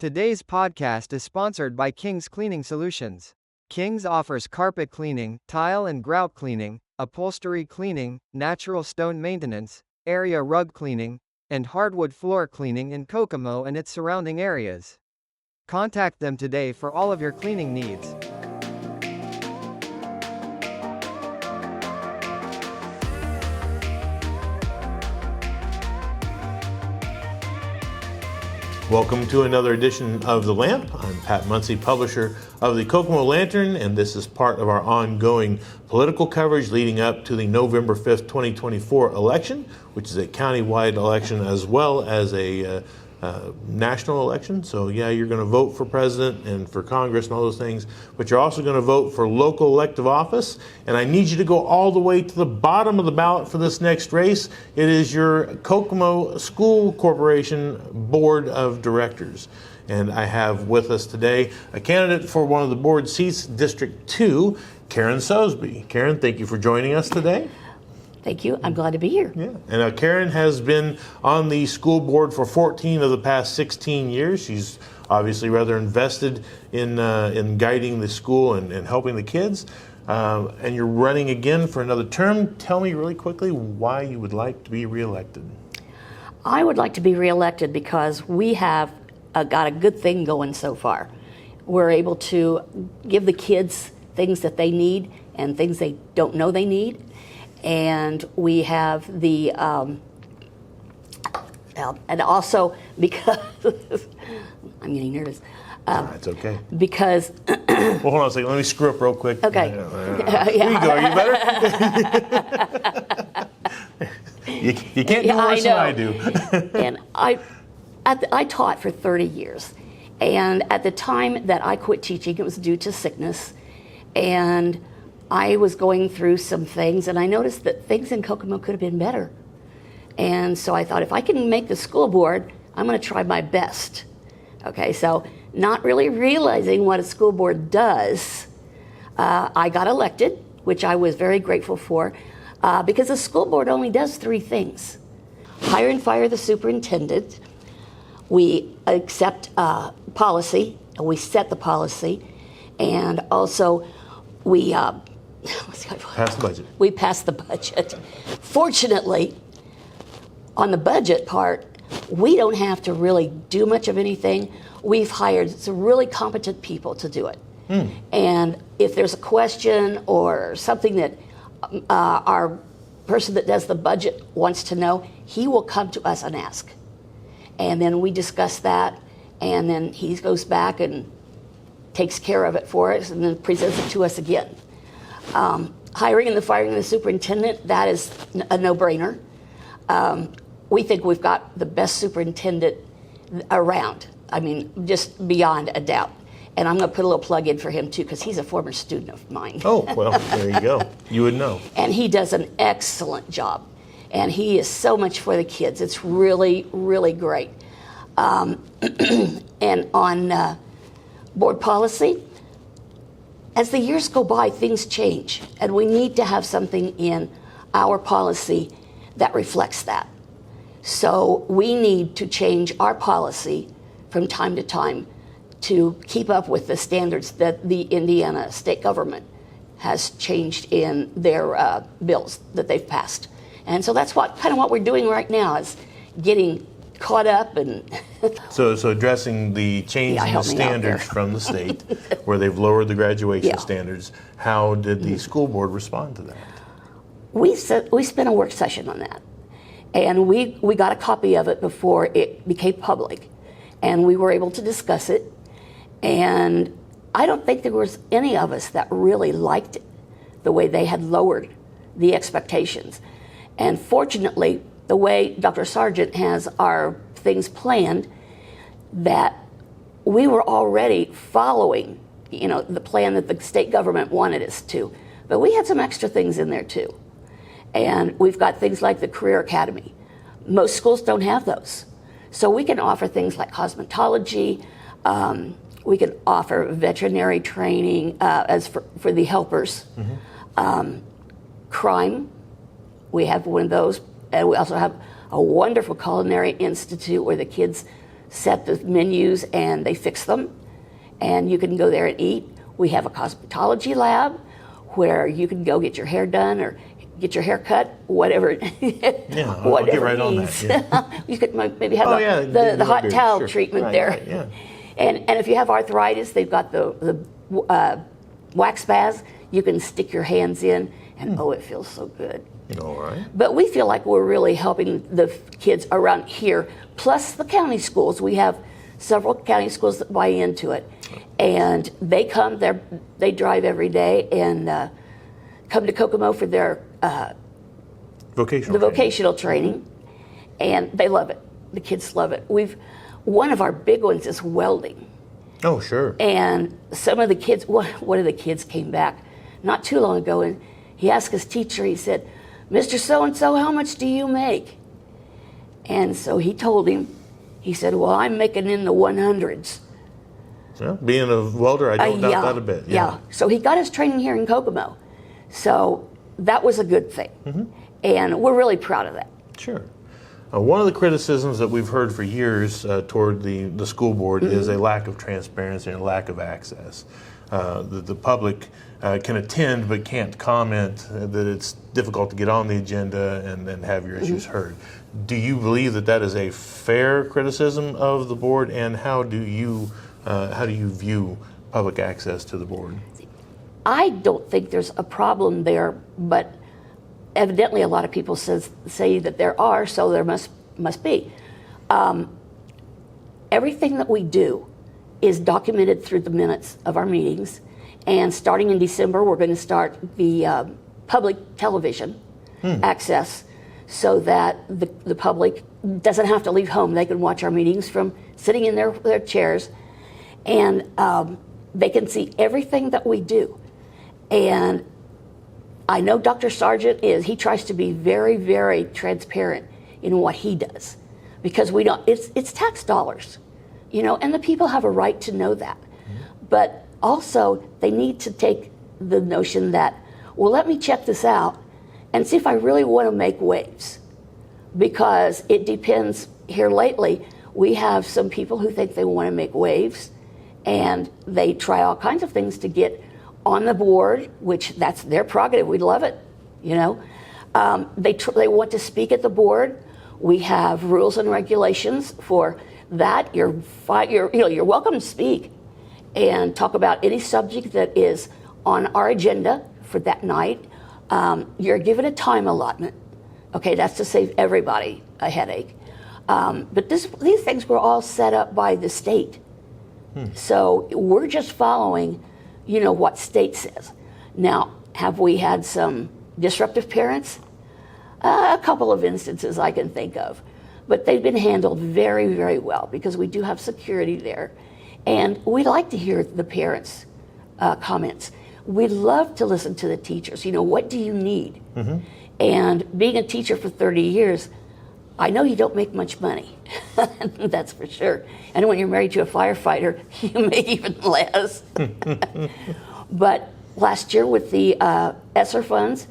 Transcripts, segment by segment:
Today's podcast is sponsored by King's Cleaning Solutions. King's offers carpet cleaning, tile and grout cleaning, upholstery cleaning, natural stone maintenance, area rug cleaning, and hardwood floor cleaning in Kokomo and its surrounding areas. Contact them today for all of your cleaning needs. Welcome to another edition of The Lamp. I'm Pat Munsey, publisher of the Kokomo Lantern, and this is part of our ongoing political coverage leading up to the November 5th, 2024 election, which is a countywide election as well as a national election. So yeah, you're going to vote for president and for Congress and all those things, but you're also going to vote for local elective office. And I need you to go all the way to the bottom of the ballot for this next race. It is your Kokomo School Corporation Board of Directors. And I have with us today a candidate for one of the board seats, District 2, Karen Sosbe. Karen, thank you for joining us today. Thank you. I'm glad to be here. Yeah, and Karen has been on the school board for 14 of the past 16 years. She's obviously rather invested in guiding the school and helping the kids. And you're running again for another term. Tell me really quickly why you would like to be reelected. I would like to be reelected because we have got a good thing going so far. We're able to give the kids things that they need and things they don't know they need. And we have the, and also because, I'm getting nervous. It's okay. Because. Well, hold on a second. Let me screw up real quick. Okay. Here you go. Are you better? you can't do worse than I do. And I taught for 30 years. And at the time that I quit teaching, it was due to sickness. And I was going through some things, and I noticed that things in Kokomo could have been better. And so I thought, if I can make the school board, I'm going to try my best. Okay, so not really realizing what a school board does, I got elected, which I was very grateful for, because the school board only does three things. Hire and fire the superintendent. We accept policy, and we set the policy, and also we pass the budget. We passed the budget. Fortunately, on the budget part, we don't have to really do much of anything. We've hired some really competent people to do it. And if there's a question or something that our person that does the budget wants to know, he will come to us and ask. And then we discuss that, and then he goes back and takes care of it for us and then presents it to us again. Hiring and the firing of the superintendent, that is a no-brainer. We think we've got the best superintendent around. I mean, just beyond a doubt. And I'm going to put a little plug in for him, too, because he's a former student of mine. Oh, well, there you go. You would know. And he does an excellent job. And he is so much for the kids. It's really, really great. And on board policy, as the years go by, things change, and we need to have something in our policy that reflects that. So we need to change our policy from time to time to keep up with the standards that the Indiana state government has changed in their bills that they've passed. And so that's kind of what we're doing right now, is getting caught up and so addressing the change in the standards from the state where they've lowered the graduation standards. How did the school board respond to that? We spent a work session on that, and we got a copy of it before it became public, and we were able to discuss it. And I don't think there was any of us that really liked it, the way they had lowered the expectations. And fortunately, the way Dr. Sargent has our things planned, that we were already following, the plan that the state government wanted us to. But we had some extra things in there too. And we've got things like the Career Academy. Most schools don't have those. So we can offer things like cosmetology. We can offer veterinary training as for the helpers. Crime, we have one of those. And we also have a wonderful culinary institute where the kids set the menus and they fix them, and you can go there and eat. We have a cosmetology lab where you can go get your hair done or get your hair cut, whatever. Yeah, I'll get right on that. Yeah. You could maybe have the hot towel treatment there. Right, yeah. And if you have arthritis, they've got the wax baths. You can stick your hands in, and it feels so good. All right. But we feel like we're really helping the kids around here, plus the county schools. We have several county schools that buy into it, and they come there. They drive every day and come to Kokomo for their vocational training, and they love it. The kids love it. One of our big ones is welding. Oh, sure. And some of the kids, one of the kids came back not too long ago, and he asked his teacher, he said, "Mr. So-and-so, how much do you make?" And so he told him, he said, "Well, I'm making in the 100s. Well, being a welder, I don't doubt that a bit. Yeah. So he got his training here in Kokomo. So that was a good thing. Mm-hmm. And we're really proud of that. Sure. One of the criticisms that we've heard for years toward the school board is a lack of transparency and a lack of access. The public can attend but can't comment, that it's difficult to get on the agenda and have your issues heard. Do you believe that is a fair criticism of the board, and how do you view public access to the board? I don't think there's a problem there, but evidently a lot of people say that there are, so there must be. Everything that we do is documented through the minutes of our meetings, and starting in December, we're going to start the public television access, so that the public doesn't have to leave home. They can watch our meetings from sitting in their chairs, and they can see everything that we do. And I know Dr. Sargent he tries to be very, very transparent in what he does, because it's tax dollars, and the people have a right to know that. But also they need to take the notion that, well, let me check this out and see if I really want to make waves, because it depends. Here lately, we have some people who think they want to make waves, and they try all kinds of things to get on the board, which that's their prerogative. We love it, They want to speak at the board. We have rules and regulations for that. You're welcome to speak and talk about any subject that is on our agenda for that night. You're given a time allotment. Okay, that's to save everybody a headache. But these things were all set up by the state. So we're just following, what state says. Now, have we had some disruptive parents? A couple of instances I can think of. But they've been handled very, very well, because we do have security there. And we like to hear the parents' comments. We love to listen to the teachers. What do you need? Mm-hmm. And being a teacher for 30 years, I know you don't make much money. That's for sure. And when you're married to a firefighter, you make even less. But last year with the ESSER funds,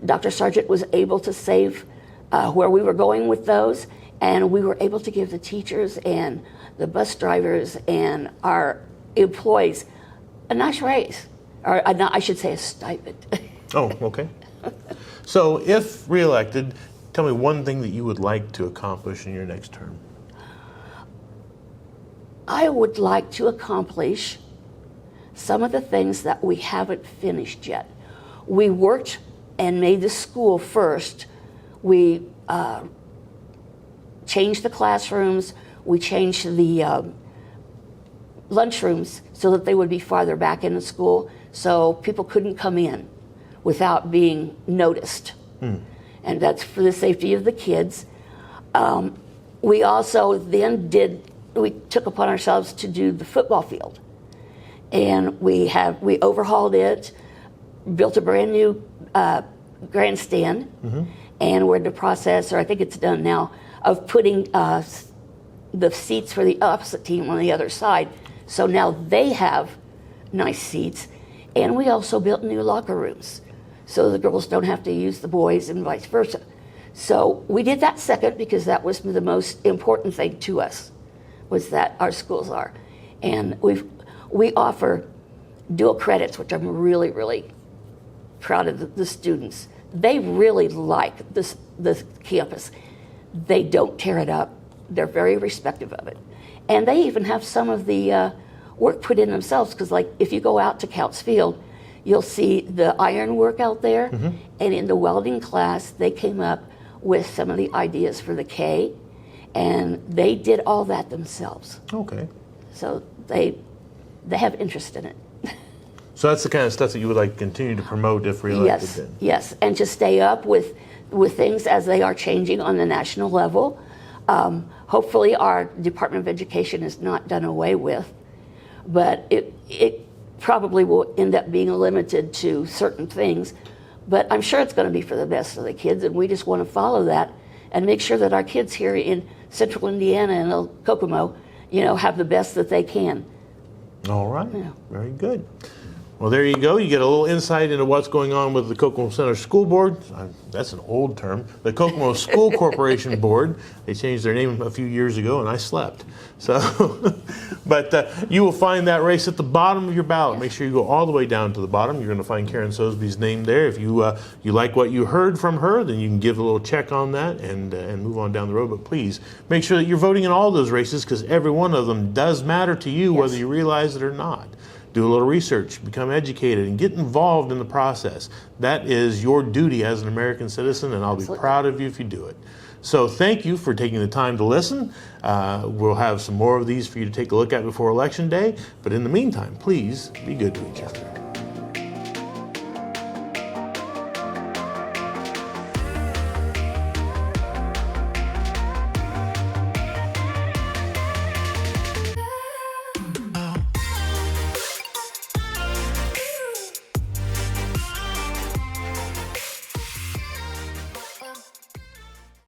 Dr. Sargent was able to save where we were going with those, and we were able to give the teachers and the bus drivers and our employees a nice raise, or I should say a stipend. Oh, okay. So if reelected, tell me one thing that you would like to accomplish in your next term. I would like to accomplish some of the things that we haven't finished yet. We worked and made the school first. We changed the classrooms. We changed the lunchrooms so that they would be farther back in the school, so people couldn't come in without being noticed. And that's for the safety of the kids. We also then we took upon ourselves to do the football field. And we overhauled it, built a brand new grandstand, and we're in the process, or I think it's done now, of putting the seats for the opposite team on the other side. So now they have nice seats. And we also built new locker rooms, so the girls don't have to use the boys and vice versa. So we did that second, because that was the most important thing to us. was that our schools are. And we offer dual credits, which I'm really, really proud of the students. They really like the campus. They don't tear it up. They're very respectful of it. And they even have some of the work put in themselves, because like if you go out to Couts Field, you'll see the iron work out there. And in the welding class, they came up with some of the ideas for the K, and they did all that themselves. Okay. So they have interest in it. So that's the kind of stuff that you would like to continue to promote if reelected then? Yes, and to stay up with things as they are changing on the national level. Hopefully our Department of Education is not done away with, but it probably will end up being limited to certain things. But I'm sure it's going to be for the best of the kids, and we just want to follow that and make sure that our kids here in Central Indiana and Kokomo, have the best that they can. All right, very good. Well, there you go. You get a little insight into what's going on with the Kokomo Center School Board. That's an old term. The Kokomo School Corporation Board. They changed their name a few years ago, and I slept. So, but you will find that race at the bottom of your ballot. Make sure you go all the way down to the bottom. You're going to find Karen Sosbe's name there. If you like what you heard from her, then you can give a little check on that and move on down the road. But please make sure that you're voting in all those races, because every one of them does matter to you, whether you realize it or not. Do a little research, become educated, and get involved in the process. That is your duty as an American citizen, and I'll be proud of you if you do it. So thank you for taking the time to listen. We'll have some more of these for you to take a look at before Election Day. But in the meantime, please be good to each other.